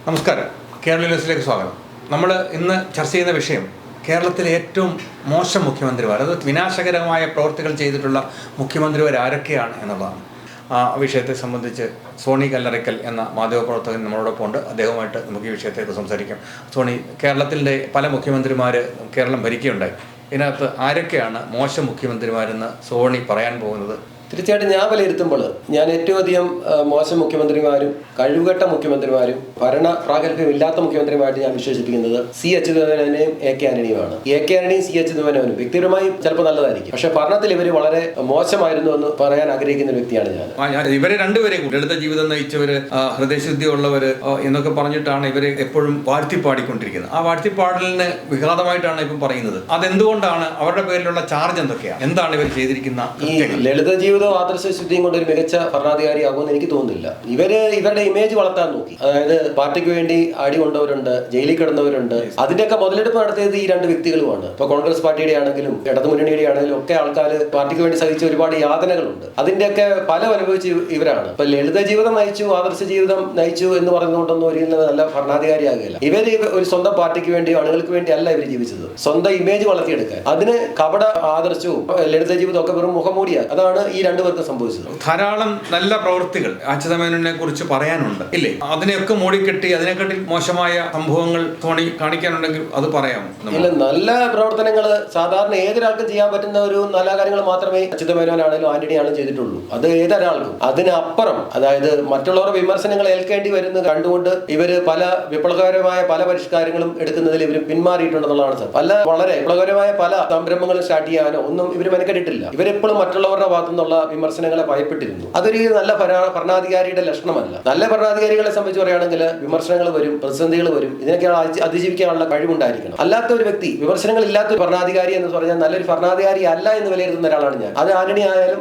നമസ്കാരം. കേരള ന്യൂസിലേക്ക് സ്വാഗതം. നമ്മൾ ഇന്ന് ചർച്ച ചെയ്യുന്ന വിഷയം കേരളത്തിലെ ഏറ്റവും മോശം മുഖ്യമന്ത്രിമാർ, അത് വിനാശകരമായ പ്രവൃത്തികൾ ചെയ്തിട്ടുള്ള മുഖ്യമന്ത്രിമാർ ആരൊക്കെയാണ് എന്നുള്ളതാണ്. ആ വിഷയത്തെ സംബന്ധിച്ച് സോണി കല്ലറയ്ക്കൽ എന്ന മാധ്യമപ്രവർത്തകൻ നമ്മളോടൊപ്പം ഉണ്ട്. അദ്ദേഹവുമായിട്ട് നമുക്ക് ഈ വിഷയത്തെക്കുറിച്ച് സംസാരിക്കാം. സോണി, കേരളത്തിൻ്റെ പല മുഖ്യമന്ത്രിമാർ കേരളം ഭരിക്കുകയുണ്ടായി. ഇതിനകത്ത് ആരൊക്കെയാണ് മോശം മുഖ്യമന്ത്രിമാരെന്ന് സോണി പറയാൻ പോകുന്നത്? തീർച്ചയായിട്ടും ഞാൻ വിലയിരുത്തുമ്പോൾ ഞാൻ ഏറ്റവും അധികം മോശം മുഖ്യമന്ത്രിമാരും കഴിവുകെട്ട മുഖ്യമന്ത്രിമാരും ഭരണ പ്രാഗൽഭ്യം ഇല്ലാത്ത മുഖ്യമന്ത്രിമാരായിട്ട് ഞാൻ വിശ്വസിപ്പിക്കുന്നത് സി അച്യുതമേനോനെയും എ കെ ആന്റണിയുമാണ്. എ കെ ആന്റണിയും സി അച്യുതമേനോനും വ്യക്തിപരമായി ചിലപ്പോൾ നല്ലതായിരിക്കും, പക്ഷെ ഭരണത്തിൽ ഇവർ വളരെ മോശമായിരുന്നു എന്ന് പറയാൻ ആഗ്രഹിക്കുന്ന ഒരു വ്യക്തിയാണ് ഞാൻ. ഇവരെ രണ്ടുപേരെയും ലളിത ജീവിതം നയിച്ചവര്, ഹൃദയശുദ്ധി ഉള്ളവര് എന്നൊക്കെ പറഞ്ഞിട്ടാണ് ഇവര് എപ്പോഴും വാഴ്ത്തിപ്പാടിക്കൊണ്ടിരിക്കുന്നത്. ആ വാഴ്ത്തിപ്പാടലിന് വിഘാതമായിട്ടാണ് ഇപ്പം പറയുന്നത്. അതെന്തുകൊണ്ടാണ്? അവരുടെ പേരിലുള്ള ചാർജ് എന്തൊക്കെയാണ്? എന്താണ് ഇവർ ചെയ്തിരിക്കുന്ന? ഈ ലളിത ജീവിതവും ആദർശശുദ്ധിയും കൊണ്ട് ഒരു മികച്ച ഭരണാധികാരിയാകുമെന്ന് എനിക്ക് തോന്നുന്നില്ല. ഇവരുടെ ഇമേജ് വളർത്താൻ നോക്കി. അതായത് പാർട്ടിക്ക് വേണ്ടി അടി കൊണ്ടവരുണ്ട്, ജയിലിൽ കിടന്നവരുണ്ട്. അതിന്റെയൊക്കെ മുതലെടുപ്പ് നടത്തിയത് ഈ രണ്ട് വ്യക്തികളുമാണ്. ഇപ്പൊ കോൺഗ്രസ് പാർട്ടിയുടെ ആണെങ്കിലും ഇടതുമുന്നണിയുടെ ആണെങ്കിലും ഒക്കെ ആൾക്കാർ പാർട്ടിക്ക് വേണ്ടി സഹിച്ച ഒരുപാട് യാതനകളുണ്ട്. അതിന്റെയൊക്കെ ഫലം അനുഭവിച്ച് ഇവരാണ്. ഇപ്പൊ ലളിത ജീവിതം നയിച്ചു, ആദർശ ജീവിതം നയിച്ചു എന്ന് പറയുന്നതുകൊണ്ടൊന്നും ഒരിക്കലും നല്ല ഭരണാധികാരിയാകില്ല. ഇവര് ഒരു സ്വന്തം പാർട്ടിക്ക് വേണ്ടി, ആളുകൾക്ക് വേണ്ടി അല്ല ഇവർ ജീവിച്ചത്, സ്വന്തം ഇമേജ് വളർത്തിയെടുക്കാൻ. അതിന് കപട ആദർശവും ലളിത ജീവിതവും ഒക്കെ വെറും മുഖംമൂടിയാണ്. അതാണ് ഈ രണ്ടുപേർക്ക് സംഭവിച്ചത്. ധാരാളം നല്ല പ്രവൃത്തികൾ അച്യുതമേനോനെ കുറിച്ച് പറയാനുണ്ട്, ഇല്ലേ? അതിനെയൊക്കെ മൂടിക്കെട്ടി അതിനെക്കാട്ടി മോശമായ സംഭവങ്ങൾ തോണി കാണിക്കാനുണ്ടെങ്കിൽ അത് പറയാമോ? ഇല്ല, നല്ല പ്രവർത്തനങ്ങൾ സാധാരണ ഏതൊരാൾക്കും ചെയ്യാൻ പറ്റുന്ന ഒരു നല്ല കാര്യങ്ങൾ മാത്രമേ അച്യുതമേനോനാണെങ്കിലും ആന്റണിയാണെങ്കിലും ചെയ്തിട്ടുള്ളൂ. അത് ഏതൊരാൾക്കും. അതിനപ്പുറം, അതായത് മറ്റുള്ളവരുടെ വിമർശനങ്ങൾ ഏൽക്കേണ്ടി വരുന്ന കണ്ടുകൊണ്ട് ഇവര് പല വിപ്ലവകരമായ പല പരിഷ്കാരങ്ങളും എടുക്കുന്നതിൽ ഇവർ പിന്മാറിയിട്ടുണ്ടെന്നുള്ളതാണ് സത്യം. വളരെ വിപ്ലവകരമായ പല സംരംഭങ്ങളും സ്റ്റാർട്ട് ചെയ്യാനോ ഒന്നും ഇവർ മെനക്കെട്ടിട്ടില്ല. ഇവരെപ്പോഴും മറ്റുള്ളവരുടെ ഭാഗത്തുനിന്നുള്ള വിമർശനങ്ങളെ ഭയപ്പെട്ടിരുന്നു. അതൊരു നല്ല ഭരണാധികാരിയുടെ ലക്ഷണമല്ല. നല്ല ഭരണാധികാരികളെ സംബന്ധിച്ച് പറയുകയാണെങ്കിൽ വിമർശനങ്ങൾ വരും, പ്രതിസന്ധികൾ വരും, ഇതിനൊക്കെ അതിജീവിക്കാനുള്ള കഴിവുണ്ടായിരിക്കണം. അല്ലാത്ത ഒരു വ്യക്തി, വിമർശനങ്ങൾ ഇല്ലാത്ത ഒരു ഭരണാധികാരി എന്ന് പറഞ്ഞാൽ നല്ലൊരു ഭരണാധികാരി അല്ല എന്ന് വിലയിരുത്തുന്ന ഒരാളാണ് ഞാൻ. അത് ആന്റണി ആയാലും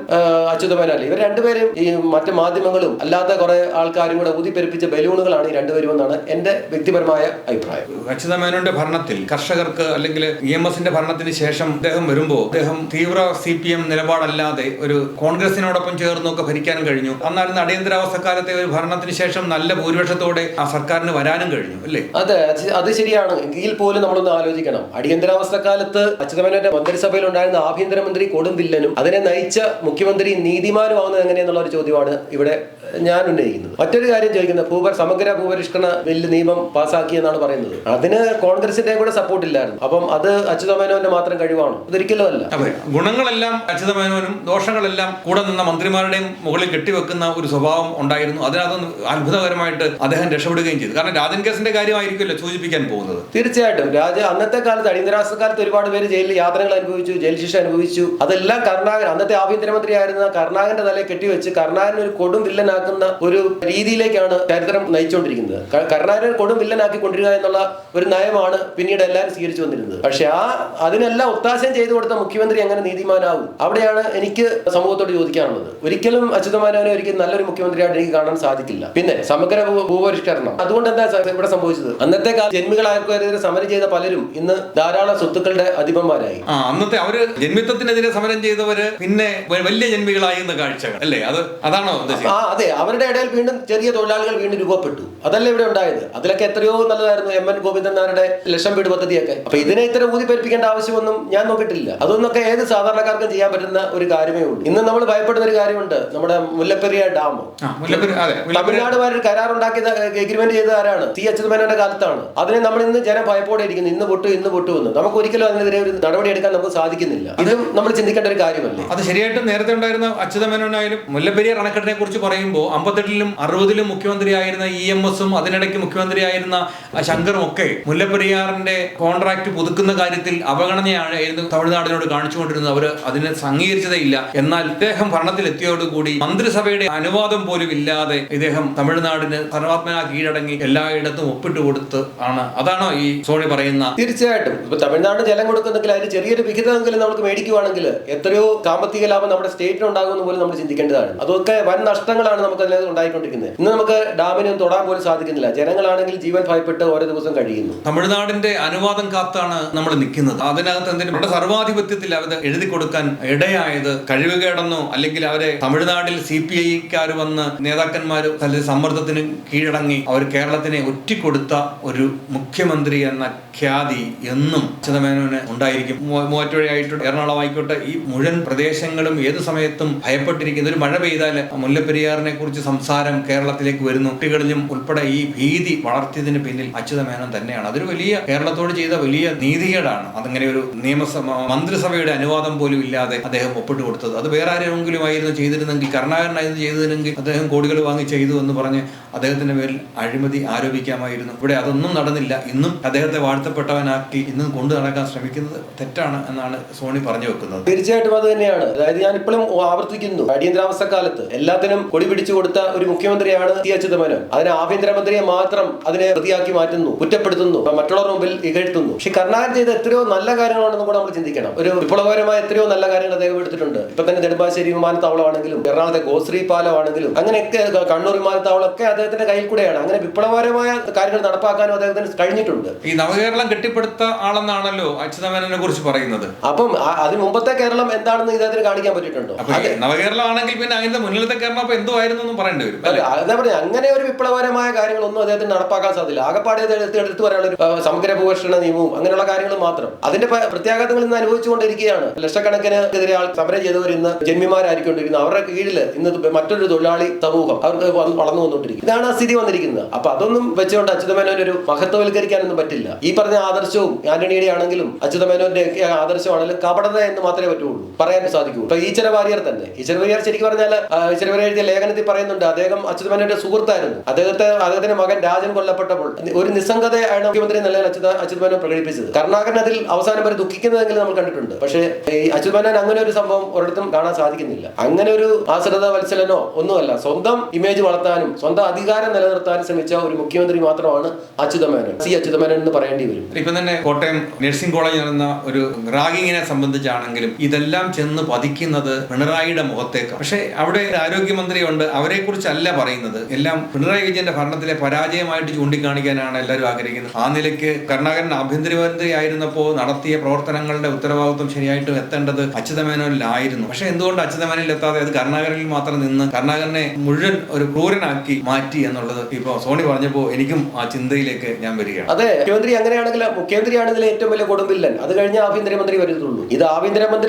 അച്യുതമേനോനും. ഇവർ രണ്ടുപേരും ഈ മറ്റ് മാധ്യമങ്ങളും അല്ലാത്ത കുറെ ആൾക്കാരും കൂടെ ഊതിപ്പെരുപ്പിച്ച ബലൂണുകളാണ് ഈ രണ്ടുപേരും എന്നാണ് എന്റെ വ്യക്തിപരമായ അഭിപ്രായം. അച്യുതമേനോന്റെ ഭരണത്തിൽ കർഷകർക്ക്, അല്ലെങ്കിൽ EMS ഭരണത്തിന് ശേഷം അദ്ദേഹം വരുമ്പോൾ അദ്ദേഹം തീവ്ര CPM നിലപാടല്ലാതെ ഒരു കോൺഗ്രസിനോടൊപ്പം ചേർന്നൊക്കെ ഭരിക്കാനും കഴിഞ്ഞു. എന്നാലും അടിയന്തരാവസ്ഥക്കാലത്തെ ഒരു ഭരണത്തിന് ശേഷം നല്ല ഭൂരിപക്ഷത്തോടെ ആ സർക്കാരിന് വരാനും കഴിഞ്ഞു, അല്ലേ? അതെ, അത് ശരിയാണ്. എങ്കിൽ പോലും നമ്മളൊന്ന് ആലോചിക്കണം. അടിയന്തരാവസ്ഥക്കാലത്ത് അച്യുതമേനോന്റെ മന്ത്രിസഭയിൽ ഉണ്ടായിരുന്ന ആഭ്യന്തരമന്ത്രി കൊടും വില്ലനും അതിനെ നയിച്ച മുഖ്യമന്ത്രി നീതിമാനുമാവുന്നത് എങ്ങനെയെന്നുള്ള ഒരു ചോദ്യമാണ് ഇവിടെ ഞാൻ ഉന്നയിക്കുന്നത്. മറ്റൊരു കാര്യം ചോദിക്കുന്നത്, സമഗ്ര ഭൂപരിഷ്കരണ ബില്ല് നിയമം പാസ്സാക്കി എന്നാണ് പറയുന്നത്. അതിന് കോൺഗ്രസിന്റെ കൂടെ സപ്പോർട്ട് ഇല്ലായിരുന്നു. അപ്പം അത് അച്യുതമേനോന്റെ മാത്രം കഴിവാണ്? അതൊരിക്കലും അല്ല. ഗുണങ്ങളെല്ലാം അച്യുതമേനോനും ദോഷങ്ങളെല്ലാം കൂടെ നിന്ന മന്ത്രിമാരുടെയും മുകളിൽ കെട്ടിവെക്കുന്ന ഒരു സ്വഭാവം ഉണ്ടായിരുന്നു. അതിനകത്ത് അത്ഭുതകരമായിട്ട് അദ്ദേഹം രക്ഷപ്പെടുകയും ചെയ്തു. കാരണം രാജൻ കേസിന്റെ കാര്യമായിരിക്കുമല്ലോ സൂചിപ്പിക്കാൻ പോകുന്നത്. തീർച്ചയായിട്ടും അന്നത്തെ കാലത്ത്, അടിയന്തരാവസ്ഥക്കാലത്ത് ഒരുപാട് പേര് ജയിലിൽ യാതനകൾ അനുഭവിച്ചു, ജയിൽ ശിക്ഷ അനുഭവിച്ചു. അതെല്ലാം കരുണാകരൻ, അന്നത്തെ ആഭ്യന്തരമന്ത്രി ആയിരുന്ന കരുണാകരന്റെ തലയെ കെട്ടിവെച്ച് കരുണാകരൻ ഒരു കൊടും വില്ലനാക്കുന്ന ഒരു രീതിയിലേക്കാണ് ചരിത്രം നയിച്ചുകൊണ്ടിരിക്കുന്നത്. കരുണാകരൻ കൊടും വില്ലനാക്കി കൊണ്ടിരിക്കുക എന്നുള്ള ഒരു നയമാണ് പിന്നീട് എല്ലാവരും സ്വീകരിച്ചു വന്നിരുന്നത്. പക്ഷെ അതിനെല്ലാം ഒത്താശം ചെയ്തു കൊടുത്ത മുഖ്യമന്ത്രി എങ്ങനെ നീതിമാനാകും? അവിടെയാണ് എനിക്ക് സമൂഹത്തോട് ചോദിക്കാനുള്ളത്. ഒരിക്കലും അച്യുതമേനോനെ ഒരിക്കലും നല്ലൊരു മുഖ്യമന്ത്രിയായിട്ട് എനിക്ക് കാണാൻ സാധിക്കില്ല. പിന്നെ സമഗ്ര ഭൂപരിഷ്കരണം, അതുകൊണ്ട് എന്താ ഇവിടെ സംഭവിച്ചത്? അന്നത്തെ കാലത്ത് ജന്മികളായവരെതിരെ സമരം ചെയ്ത പലരും ഇന്ന് ധാരാളം സ്വത്തുക്കളുടെ അധിപന്മാരായി. അന്നത്തെ അവര് ജന്മിത്വത്തിനെതിരെ സമരം ചെയ്തവര് പിന്നെ വലിയ ജന്മികളായിരുന്ന കാഴ്ചകൾ, അല്ലേ? അതാണോ? അതെ, അവരുടെ ഇടയിൽ വീണ്ടും ചെറിയ തൊഴിലാളികൾ വീണ്ടും രൂപപ്പെട്ടു. അതല്ല ഇവിടെ ഉണ്ടായത്. അതിലൊക്കെ എത്രയോ നല്ലതായിരുന്നു MN ഗോവിന്ദൻ നായരുടെ ലക്ഷം വീട് പദ്ധതിയൊക്കെ. അപ്പൊ ഇതിനെ ഇത്ര ഊതിപ്പെരിപ്പിക്കേണ്ട ആവശ്യമൊന്നും ഞാൻ നോക്കിയിട്ടില്ല. അതൊന്നൊക്കെ ഏത് സാധാരണക്കാർക്കും ചെയ്യാൻ പറ്റുന്ന ഒരു കാര്യമേ ഉള്ളൂ. ഇന്ന് നമ്മൾ ഭയപ്പെടുന്ന ഒരു കാര്യമുണ്ട്, നമ്മുടെ മുല്ലപ്പെരിയാർ ഡാം. തമിഴ്നാടുമായിട്ട് കരാറുണ്ടാക്കിയത്, എഗ്രിമെന്റ് ചെയ്ത ആരാണ്? സി അച്യുതമേനോന്റെ കാലത്താണ്. അതിനെ നമ്മൾ ഇന്ന് ജനം ഭയപ്പോടെ ഇരിക്കുന്നു. ഇന്ന് പൊട്ടു എന്ന് നമുക്ക് ഒരിക്കലും അതിനെതിരെ ഒരു നടപടി എടുക്കാൻ നമുക്ക് സാധിക്കുന്നില്ല. ഇതും നമ്മൾ ചിന്തിക്കേണ്ട ഒരു കാര്യമല്ലേ? അത് ശരിയായിട്ടും നേരത്തെ ഉണ്ടായിരുന്ന അച്യുതമേനോനായാലും മുല്ലപ്പെരിയാർ അണക്കെട്ടിനെ കുറിച്ച് പറയുമ്പോൾ 58-ലും 60-ലും മുഖ്യമന്ത്രിയായിരുന്ന EMS അതിനിടയ്ക്ക് മുഖ്യമന്ത്രിയായിരുന്ന ശങ്കറും ഒക്കെ മുല്ലപ്പെരിയാറിന്റെ കോൺട്രാക്ട് പുതുക്കുന്ന കാര്യത്തിൽ അവഗണനയായിരുന്നു തമിഴ്നാടിനോട് കാണിച്ചുകൊണ്ടിരുന്നത്. അവർ അതിനെ അംഗീകരിച്ചതേ ഇല്ല. എന്നാൽ ഇദ്ദേഹം ഭരണത്തിലെത്തിയോടുകൂടി മന്ത്രിസഭയുടെ അനുവാദം പോലും ഇല്ലാതെ ഇദ്ദേഹം തമിഴ്നാടിന് സർവാത്മന കീഴടങ്ങി എല്ലായിടത്തും ഒപ്പിട്ട് കൊടുത്ത് ആണ്. അതാണോ ഈ സോണി പറയുന്ന? തീർച്ചയായിട്ടും. ഇപ്പൊ തമിഴ്നാട് ജലം കൊടുക്കുന്നെങ്കിൽ അതിന് ചെറിയൊരു വിഹിതമെങ്കിലും നമുക്ക് മേടിക്കുവാണെങ്കിൽ എത്രയോ സാമ്പത്തിക ലാഭം നമ്മുടെ സ്റ്റേറ്റിന് ഉണ്ടാകുമെന്ന് പോലും നമ്മൾ ചിന്തിക്കേണ്ടതാണ്. അതൊക്കെ വൻ നഷ്ടങ്ങളാണ് നമുക്ക് അതിനകത്ത് ഉണ്ടായിക്കൊണ്ടിരിക്കുന്നത്. ഇന്ന് നമുക്ക് ഡാമിനും തൊടാൻ പോലും സാധിക്കുന്നില്ല. ജനങ്ങളാണെങ്കിൽ ജീവൻ ഭയപ്പെട്ട് ഓരോ ദിവസം കഴിയുന്നു. തമിഴ്നാടിന്റെ അനുവാദം കാത്താണ് നമ്മൾ നിൽക്കുന്നത്. അതിനകത്ത് എന്തിനും സർവാധിപത്യത്തിൽ അവർ എഴുതി കൊടുക്കാൻ ഇടയായത് കഴിവുകേടെന്നോ അല്ലെങ്കിൽ അവരെ തമിഴ്നാട്ടിൽ CPI-ക്കാർ വന്ന് നേതാക്കന്മാര് സമ്മർദ്ദത്തിന് കീഴടങ്ങി അവർ കേരളത്തിനെ ഒറ്റിക്കൊടുത്ത ഒരു മുഖ്യമന്ത്രി എന്ന ഖ്യാതി എന്നും അച്യുതമേനോന് ഉണ്ടായിരിക്കും. മൂവാറ്റുപുഴയായിക്കോട്ടെ, എറണാകുളം ആയിക്കോട്ടെ, ഈ മുഴുവൻ പ്രദേശങ്ങളും ഏത് സമയത്തും ഭയപ്പെട്ടിരിക്കുന്ന ഒരു മഴ പെയ്താൽ മുല്ലപ്പെരിയാറിനെ കുറിച്ച് സംസാരം കേരളത്തിലേക്ക് വരുന്നു. കുട്ടികളിലും ഉൾപ്പെടെ ഈ ഭീതി വളർത്തിയതിന് പിന്നിൽ അച്യുതമേനോൻ തന്നെയാണ്. അതൊരു വലിയ കേരളത്തോട് ചെയ്ത വലിയ നീതികേടാണ്. അതങ്ങനെ ഒരു മന്ത്രിസഭയുടെ അനുവാദം പോലും ഇല്ലാതെ അദ്ദേഹം ഒപ്പിട്ട് കൊടുത്തത്. അത് വേറെ ആരെങ്കിലും ആയിരുന്നു ചെയ്തിരുന്നെങ്കിൽ, കരുണാകരനായിരുന്നു ചെയ്തിരുന്നെങ്കിൽ അദ്ദേഹം കോടികൾ വാങ്ങി ചെയ്തു എന്ന് പറഞ്ഞ് അദ്ദേഹത്തിന്റെ പേരിൽ അഴിമതി ആരോപിക്കാമായിരുന്നു. ഇവിടെ അതൊന്നും നടന്നില്ല. ഇന്നും അദ്ദേഹത്തെ വാഴ്ത്തപ്പെട്ടവനാക്കി ഇന്നും കൊണ്ടു നടക്കാൻ ശ്രമിക്കുന്നത് തെറ്റാണ് എന്നാണ് സോണി പറഞ്ഞു വെക്കുന്നത്. തീർച്ചയായിട്ടും അത് തന്നെയാണ്. അതായത് ഞാൻ ഇപ്പോഴും ആവർത്തിക്കുന്നു, അടിയന്തരാവസ്ഥ കാലത്ത് എല്ലാത്തിനും കൊടി പിടിച്ചു കൊടുത്ത ഒരു മുഖ്യമന്ത്രിയാണ് ടി അച്യുതമേനോൻ. അതിനെ ആഭ്യന്തരമന്ത്രിയെ മാത്രം അതിനെ പ്രതിയാക്കി മാറ്റുന്നു, കുറ്റപ്പെടുത്തുന്നു, മറ്റുള്ളവരുടെ മുമ്പിൽ ഇകഴ്ത്തുന്നു. പക്ഷെ കരുണാകരൻ ചെയ്ത എത്രയോ നല്ല കാര്യങ്ങളാണെന്ന് കൂടെ നമ്മൾ ചിന്തിക്കണം. ഒരു വിപ്ലവകരമായ എത്രയോ നല്ല കാര്യങ്ങൾ അദ്ദേഹം എടുത്തിട്ടുണ്ട്. ഇപ്പൊ തന്നെ നെടുമ്പാശ്ശേരി വിമാനത്താവളമാണെങ്കിലും എറണാകുളത്തെ ഗോശ്രീ പാലമാണെങ്കിലും അങ്ങനെയൊക്കെ കണ്ണൂർ വിമാനത്താവളം ഒക്കെ അദ്ദേഹത്തിന്റെ കയ്യിൽ കൂടെയാണ്. അങ്ങനെ വിപ്ലവകരമായ കാര്യങ്ങൾ നടപ്പാക്കാനും അദ്ദേഹത്തിന് കഴിഞ്ഞിട്ടുണ്ട്. ഈ നവകേരളം കെട്ടിപ്പടുത്ത ആളെന്നാണല്ലോ അച്യുതമേനോനെ കുറിച്ച് പറയുന്നത്. അപ്പം അതിന് മുമ്പത്തെ കേരളം എന്താണെന്ന് ഇദ്ദേഹത്തിന് കാണിക്കാൻ പറ്റിയിട്ടുണ്ടോ? നവകേരളം ആണെങ്കിൽ പിന്നെ അതിന്റെ മുന്നിലത്തെ കേരളം അപ്പൊ എന്തോ ആയിരുന്നു എന്ന് പറയേണ്ടി വരും. അതാ പറഞ്ഞ അങ്ങനെ ഒരു വിപ്ലവകരമായ കാര്യങ്ങളൊന്നും അദ്ദേഹത്തിന് നടപ്പാക്കാൻ സാധിക്കില്ല. ആകെപ്പാടെ എടുത്തു പറയാനുള്ള ഒരു സമഗ്ര ഭൂപരിഷ്കരണ നിയമവും അങ്ങനെയുള്ള കാര്യങ്ങൾ മാത്രം. അതിന്റെ പ്രത്യാഘാതങ്ങൾ ഇന്ന് അനുഭവിച്ചുകൊണ്ടിരിക്കുകയാണ്. ലക്ഷക്കണക്കിന് എതിരെ സമരം ചെയ്തവർ ഇന്ന് ജന്മിമാരായിക്കൊണ്ടിരിക്കുന്നത്. അവരുടെ കീഴിൽ ഇന്ന് മറ്റൊരു തൊഴിലാളി സമൂഹം അവർക്ക് വളർന്നു വന്നുകൊണ്ടിരിക്കും. ഇതാണ് ആ സ്ഥിതി വന്നിരിക്കുന്നത്. അപ്പൊ അതൊന്നും വെച്ചുകൊണ്ട് അച്യുതമേനോൻ ഒരു മഹത്വവൽക്കരിക്കാനൊന്നും പറ്റില്ല. ഈ പറഞ്ഞ ആദർശവും ആന്റണിയുടെ ആണെങ്കിലും അച്യുതമേനോന്റെ ഒക്കെ ആദർശമാണെങ്കിലും കപടത എന്ന് മാത്രമേ പറ്റുള്ളൂ, പറയാൻ സാധിക്കൂ. ഇപ്പൊ ഈശ്വര വാര്യർ തന്നെ, ഈശ്വര വാര്യർ ശരിക്കും പറഞ്ഞാൽ ഈശ്വര വാര്യർ എഴുതിയ ലേഖനത്തിൽ പറയുന്നുണ്ട് അദ്ദേഹം അച്യുതമേനോന്റെ സുഹൃത്തായിരുന്നു. അദ്ദേഹത്തിന്റെ മകൻ രാജൻ കൊല്ലപ്പെട്ടപ്പോൾ ഒരു നിസ്സംഗതയാണ് മുഖ്യമന്ത്രി നിലയിൽ അച്യുതമേനോൻ പ്രകടിപ്പിച്ചത്. കരുണാകരൻ അതിൽ അവസാനം വരെ ദുഃഖിക്കുന്നതെങ്കിലും നമ്മൾ കണ്ടിട്ടുണ്ട്. പക്ഷേ ഈ അച്യുതമേനോൻ അങ്ങനെ ഒരു സംഭവം ഒരിടത്തും കാണാൻ സാധിക്കുന്നില്ല. അങ്ങനെ ഒരു ആശ്രിത വത്സലനോ ഒന്നുമല്ല, സ്വന്തം ഇമേജ് വളർത്താനും സ്വന്തം അധികാരം നിലനിർത്താനും ശ്രമിച്ച ഒരു മുഖ്യമന്ത്രി മാത്രമാണ് അച്യുതമേനോൻ. അച്യുതമേനോൻ എന്ന് പറയേണ്ടി വരും. ഇപ്പൊ തന്നെ കോട്ടയം നഴ്സിംഗ് കോളേജിൽ നടന്ന ഒരു റാഗിങ്ങിനെ സംബന്ധിച്ചാണെങ്കിലും ഇതെല്ലാം ചെന്ന് പതിക്കുന്നത് പിണറായിയുടെ മുഖത്തേക്ക്. പക്ഷെ അവിടെ ആരോഗ്യമന്ത്രിയുണ്ട്, അവരെ കുറിച്ചല്ല പറയുന്നത്. എല്ലാം പിണറായി വിജയന്റെ ഭരണത്തിലെ പരാജയമായിട്ട് ചൂണ്ടിക്കാണിക്കാനാണ് എല്ലാവരും ആഗ്രഹിക്കുന്നത്. ആ നിലയ്ക്ക് കരുണാകരൻ ആഭ്യന്തരമന്ത്രി ആയിരുന്നപ്പോൾ നടത്തിയ പ്രവർത്തനങ്ങളുടെ ഉത്തരവാദിത്വം ശരിയായിട്ട് എത്തേണ്ടത് അച്യുതമേനോനിലായിരുന്നു. പക്ഷെ എന്തുകൊണ്ട് അച്യുതമേനോനിൽ എത്താതെ അത് കരുണാകരനിൽ മാത്രം നിന്ന് കരുണാകരനെ മുഴുവൻ ഒരു ക്രൂരനാക്കി മാറ്റി എന്നുള്ളത് ഇപ്പൊ സോണി പറഞ്ഞപ്പോ എനിക്കും ആ ചിന്തയിലേക്ക് ഞാൻ വരികയാണ്. അതെ, മുഖ്യമന്ത്രി അങ്ങനെയാണെങ്കിൽ മുഖ്യമന്ത്രിയാണെങ്കിൽ ഏറ്റവും വലിയ കൊടുമ്പില്ലൻ, അത് കഴിഞ്ഞ ആഭ്യന്തരമന്ത്രി വരുന്നുള്ളൂ. ഇത്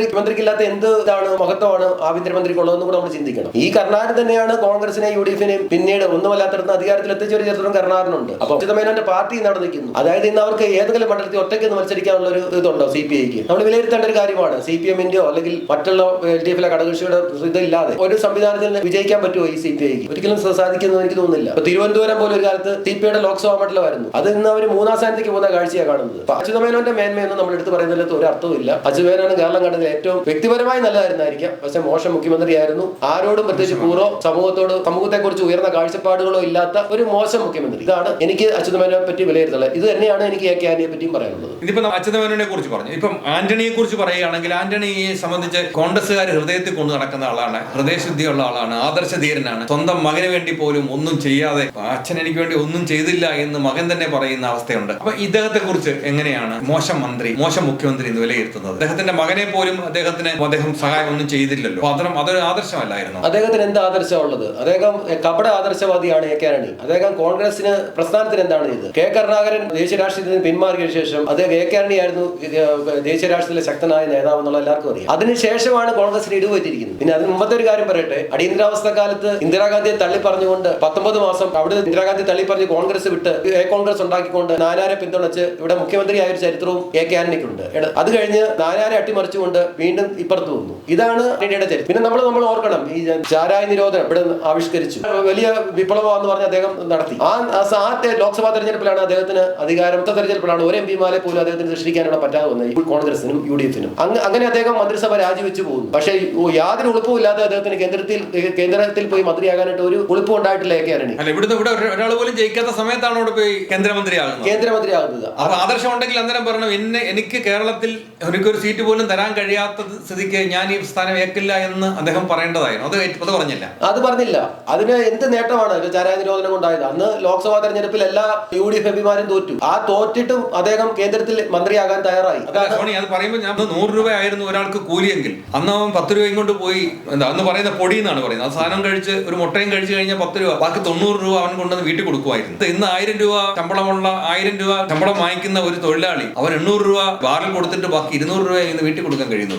മുഖ്യമന്ത്രിക്കില്ലാത്ത എന്ത് ഇതാണ് മഹത്വമാണ് ആഭ്യന്തരമന്ത്രിക്കുള്ളതെന്ന് കൂടെ നമ്മൾ ചിന്തിക്കണം. ഈ കരുണാകരൻ തന്നെയാണ് കോൺഗ്രസിനെ UDF-നെയും പിന്നീട് ഒന്നുമല്ലാത്തടത്ത് അധികാരത്തിൽ എത്തിച്ച ഒരു ചരിത്രം കരുണാകരനുണ്ട്. അപ്പൊ അച്യുതമേനോന്റെ പാർട്ടി നടന്നിരിക്കുന്നു. അതായത് ഇന്ന് അവർക്ക് ഏതെങ്കിലും മണ്ഡലത്തിൽ ഒറ്റയ്ക്ക് മത്സരിക്കാനുള്ള ഒരു ഇതുണ്ടോ CPI-ക്ക്? നമ്മൾ വിലയിരുത്തേണ്ട ഒരു കാര്യമാണ്. CPM-ന്റെയോ അല്ലെങ്കിൽ മറ്റുള്ള LDF-ലെ ഘടകകക്ഷിയുടെ ഇതില്ലാതെ ഒരു സംവിധാനത്തിൽ വിജയിക്കാൻ പറ്റുമോ ഈ CPI-ക്ക്? ഒരിക്കലും സാധിക്കുന്നത് എനിക്ക് തോന്നുന്നില്ല. ഇപ്പൊ തിരുവനന്തപുരം പോലെ ഒരു കാലത്ത് CPI-യുടെ ലോക്സഭാ മണ്ഡലമായിരുന്നു. അത് ഇന്ന് അവർ 3-ാം സ്ഥാനത്തേക്ക് പോകുന്ന കാഴ്ചയാണ് കാണുന്നത്. അച്യുതമേനോന്റെ മേന്മയൊന്നും നമ്മൾ എടുത്ത് പറയുന്നതിൽ ഒരു അർത്ഥമില്ല. അച്യുതമേനോൻ കേരളം കണ്ടതിൽ ഏറ്റവും വ്യക്തിപരമായി നല്ലതായിരുന്നായിരിക്കാം, പക്ഷെ മോശം മുഖ്യമന്ത്രിയായിരുന്നു. ആരോടും പ്രത്യേകിച്ച് സമൂഹത്തെ കുറിച്ച് ഉയർന്ന കാഴ്ചപ്പാടുകളോ ഇല്ലാത്ത ഒരു മോശം മുഖ്യമന്ത്രി. ഇതാണ് എനിക്ക് അച്യുതമേനോനെ പറ്റി വിലയിരുത്തുള്ളത്. ഇത് തന്നെയാണ് എനിക്ക് AK ആന്റണിയെ പറ്റിയും പറയാനുള്ളത്. ഇതിപ്പോ അച്യുതമേനോനെ കുറിച്ച് പറഞ്ഞു. ഇപ്പം ആന്റണിയെ കുറിച്ച് പറയുകയാണെങ്കിൽ ആന്റണിയെ സംബന്ധിച്ച് കോൺഗ്രസ്സുകാർ ഹൃദയത്തിൽ കൊണ്ടു നടക്കുന്ന ആളാണ്, ഹൃദയശുദ്ധിയുള്ള ആളാണ്, ആദർശധീരനാണ്. സ്വന്തം മകന് വേണ്ടി പോലും ഒന്നും ചെയ്യാതെ അച്ഛൻ എനിക്ക് വേണ്ടി ഒന്നും ചെയ്തില്ല എന്ന് മകൻ തന്നെ പറയുന്ന അവസ്ഥയുണ്ട്. അപ്പൊ ഇദ്ദേഹത്തെ കുറിച്ച് എങ്ങനെയാണ് മോശം മന്ത്രി, മോശം മുഖ്യമന്ത്രി എന്ന് വിലയിരുത്തുന്നത്? അദ്ദേഹത്തിന്റെ മകനെ പോലും അദ്ദേഹം സഹായം ഒന്നും ചെയ്തില്ലല്ലോ. അതൊരു ആദർശമല്ലായിരുന്നു. അദ്ദേഹത്തിന് എന്ത് ആദർശമുള്ളത്? അദ്ദേഹം കപട ആദർശവാദിയാണ് AK ആന്റണി. അദ്ദേഹം കോൺഗ്രസിന് പ്രസ്ഥാനത്തിന് എന്താണ് ചെയ്തത്? കരുണാകരൻ ദേശീയ രാഷ്ട്രീയത്തിൽ നിന്ന് പിന്മാറിയ ശേഷം അദ്ദേഹം AK ആന്റണി ആയിരുന്നു ദേശീയ രാഷ്ട്രീയത്തിലെ ശക്തനായ നേതാവ് എന്നുള്ള എല്ലാവർക്കും അറിയാം. അതിനുശേഷമാണ് കോൺഗ്രസിന് ഇടിവുപറ്റിയിരിക്കുന്നത്. പിന്നെ അതിന് മുമ്പത്തെ ഒരു കാര്യം പറയട്ടെ, അടിയന്തരാവസ്ഥ കാലത്ത് ഇന്ദിരാഗാന്ധിയെ തള്ളി പറഞ്ഞുകൊണ്ട് 19 മാസം അവിടെ ഇന്ദിരാഗാന്ധി തള്ളി പറഞ്ഞ് കോൺഗ്രസ് വിട്ട് കോൺഗ്രസ് ഉണ്ടാക്കിക്കൊണ്ട് നാനാരെ പിന്തുണച്ച് ഇവിടെ മുഖ്യമന്ത്രിയായ ഒരു ചരിത്രവും AK ആന്റണിക്കുണ്ട്. അത് കഴിഞ്ഞ് നാനാരെ അട്ടിമറിച്ചുകൊണ്ട് വീണ്ടും ഇപ്പുറത്ത് വന്നു. ഇതാണ് ഇന്ത്യയുടെ ചരിത്രം. പിന്നെ നമ്മൾ ഓർക്കണം, ഈ ചാരായ നിരോധനം ഇവിടെ ആവിഷ്കരിച്ചു, വലിയ വിപ്ലവം പറഞ്ഞ് അദ്ദേഹം നടത്തി. ആ ലോക്സഭാ തെരഞ്ഞെടുപ്പിലാണ് അദ്ദേഹത്തിന് തെരഞ്ഞെടുപ്പിലാണ് ഒരു MP-മാരെ പോലും അദ്ദേഹത്തിന് സൃഷ്ടിക്കാനുള്ള പറ്റാതെ വന്നത് കോൺഗ്രസിനും UDF-നും. അങ്ങനെ അദ്ദേഹം മന്ത്രിസഭ രാജിവെച്ചു പോകുന്നു. പക്ഷേ യാതൊരു ഉളുപ്പും ഇല്ലാതെ അദ്ദേഹത്തിന് കേന്ദ്രത്തിൽ പോയി മന്ത്രിയാകാനായിട്ട് ഒരു ഉളുപ്പും ഉണ്ടായിട്ടില്ല AK ആന്റണി. ഇവിടെ ഒരാൾ പോലും ജയിക്കാത്ത സമയത്താണ് അവിടെ പോയി കേന്ദ്രമന്ത്രിയാകുന്നത്. അപ്പൊ ആദർശം ഉണ്ടെങ്കിൽ അന്നേരം പറഞ്ഞു, എനിക്ക് കേരളത്തിൽ എനിക്കൊരു സീറ്റ് പോലും തരാൻ കഴിയാത്ത സ്ഥിതിക്ക് ഞാൻ ഈ സ്ഥാനം ഏക്കില്ല എന്ന് അദ്ദേഹം പറയേണ്ടതായിരുന്നു. അത് പറഞ്ഞില്ല. അത് പറഞ്ഞില്ല. അതിന് എന്ത് നേട്ടമാണ് ചാരായ നിരോധനം കൊണ്ടായത്? അന്ന് ലോക്സഭാ തെരഞ്ഞെടുപ്പിൽ എല്ലാ UDF എംപിമാരും തോറ്റു. ആ തോറ്റിട്ടും അദ്ദേഹം കേന്ദ്രത്തിൽ മന്ത്രിയാകാൻ തയ്യാറായി. അത് പറയുമ്പോൾ ഞാൻ 100 രൂപയായിരുന്നു ഒരാൾക്ക് കൂലിയെങ്കിൽ അന്ന് അവൻ 10 രൂപയും കൊണ്ട് പോയി അന്ന് പറയുന്ന പൊടി എന്നാണ് പറയുന്നത്. ആ സാധനം കഴിച്ച് ഒരു മുട്ടയും കഴിച്ചു കഴിഞ്ഞാൽ 10 രൂപ, ബാക്കി 90 രൂപ അവൻ കൊണ്ടുവന്ന് വീട്ടിൽ കൊടുക്കുമായിരുന്നു. ഇന്ന് 1000 രൂപ ശമ്പളമുള്ള 1000 രൂപ ശമ്പളം വാങ്ങിക്കുന്ന ഒരു തൊഴിലാളി അവൻ 800 രൂപ ബാറിൽ കൊടുത്തിട്ട് ബാക്കി 200 രൂപ ഇന്ന് വീട്ടിൽ കൊടുക്കാൻ കഴിയുന്നു.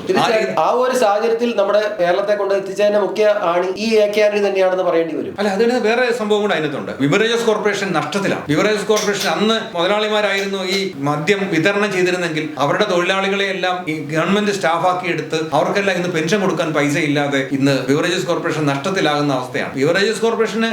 ആ ഒരു സാഹചര്യത്തിൽ നമ്മുടെ കേരളത്തെ കൊണ്ട് എത്തിച്ചതിന്റെ മുഖ്യ ആണി ഈ AK ആന്റണി തന്നെയാണെന്ന് പറയേണ്ടി വരും. അല്ല, അതിന് വേറെ സംഭവം കൂടെ അതിനകത്തുണ്ട്. ബിവറേജസ് കോർപ്പറേഷൻ നഷ്ടത്തിലാണ്. ബിവറേജസ് കോർപ്പറേഷൻ അന്ന് മുതലാളിമാരായിരുന്നു ഈ മദ്യം വിതരണം ചെയ്തിരുന്നെങ്കിൽ അവരുടെ തൊഴിലാളികളെ എല്ലാം ഈ ഗവൺമെന്റ് സ്റ്റാഫാക്കി എടുത്ത് അവർക്കെല്ലാം ഇന്ന് പെൻഷൻ കൊടുക്കാൻ പൈസ ഇല്ലാതെ ഇന്ന് ബിവറേജസ് കോർപ്പറേഷൻ നഷ്ടത്തിലാകുന്ന അവസ്ഥയാണ്. ബിവറേജസ് കോർപ്പറേഷന്